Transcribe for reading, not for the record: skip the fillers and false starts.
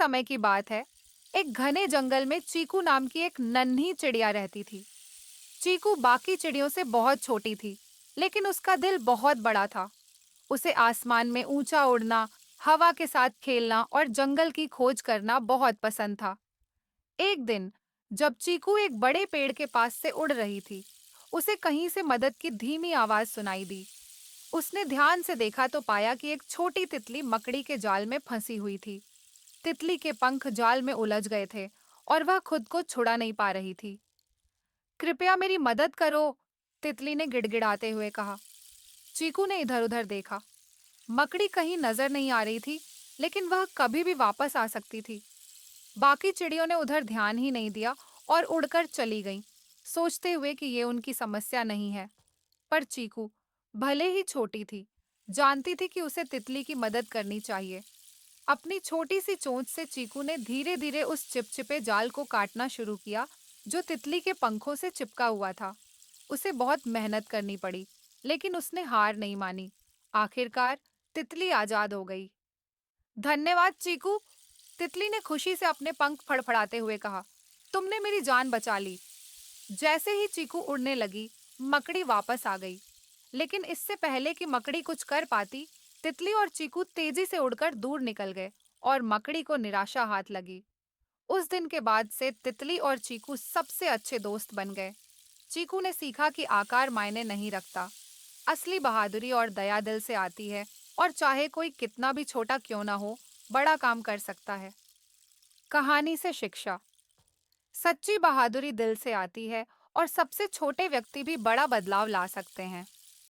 समय की बात है। एक घने जंगल में चीकू नाम की एक नन्ही चिड़िया रहती थी। चीकू बाकी चिड़ियों से बहुत छोटी थी, लेकिन उसका दिल बहुत बड़ा था। उसे आसमान में ऊंचा उड़ना, हवा के साथ खेलना और जंगल की खोज करना बहुत पसंद था। एक दिन, जब चीकू एक बड़े पेड़ के पास से उड़ रही थी, उसे कहीं से मदद की धीमी आवाज सुनाई दी। उसने ध्यान से देखा तो पाया कि एक छोटी तितली मकड़ी के जाल में फंसी हुई थी। तितली के पंख जाल में उलझ गए थे और वह खुद को छुड़ा नहीं पा रही थी। कृपया मेरी मदद करो, तितली ने गिड़गिड़ाते हुए कहा। चीकू ने इधर-उधर देखा। मकड़ी कहीं नजर नहीं आ रही थी, लेकिन वह कभी भी वापस आ सकती थी। बाकी चिड़ियों ने उधर ध्यान ही नहीं दिया और उड़कर चली गईं, सोचते हुए कि ये उनकी समस्या नहीं है। पर चीकू, भले ही छोटी थी, जानती थी कि उसे तितली की मदद करनी चाहिए। अपनी छोटी सी चोंच से चीकू ने धीरे धीरे उस चिपचिपे जाल को काटना शुरू किया, जो तितली के पंखों से चिपका हुआ था। उसे बहुत मेहनत करनी पड़ी, लेकिन उसने हार नहीं मानी। आखिरकार तितली आजाद हो गई। धन्यवाद चीकू, तितली ने खुशी से अपने पंख फड़फड़ाते हुए कहा। तुमने मेरी जान बचा ली। जैसे ही चीकू उड़ने लगी, मकड़ी वापस आ गई। लेकिन इससे पहले कि मकड़ी कुछ कर पाती, तितली और चीकू तेजी से उड़कर दूर निकल गए और मकड़ी को निराशा हाथ लगी। उस दिन के बाद से तितली और चीकू सबसे अच्छे दोस्त बन गए। चीकू ने सीखा कि आकार मायने नहीं रखता। असली बहादुरी और दया दिल से आती है, और चाहे कोई कितना भी छोटा क्यों ना हो, बड़ा काम कर सकता है। कहानी से शिक्षा। सच्ची बहादुरी दिल से आती है और सबसे छोटे व्यक्ति भी बड़ा बदलाव ला सकते हैं।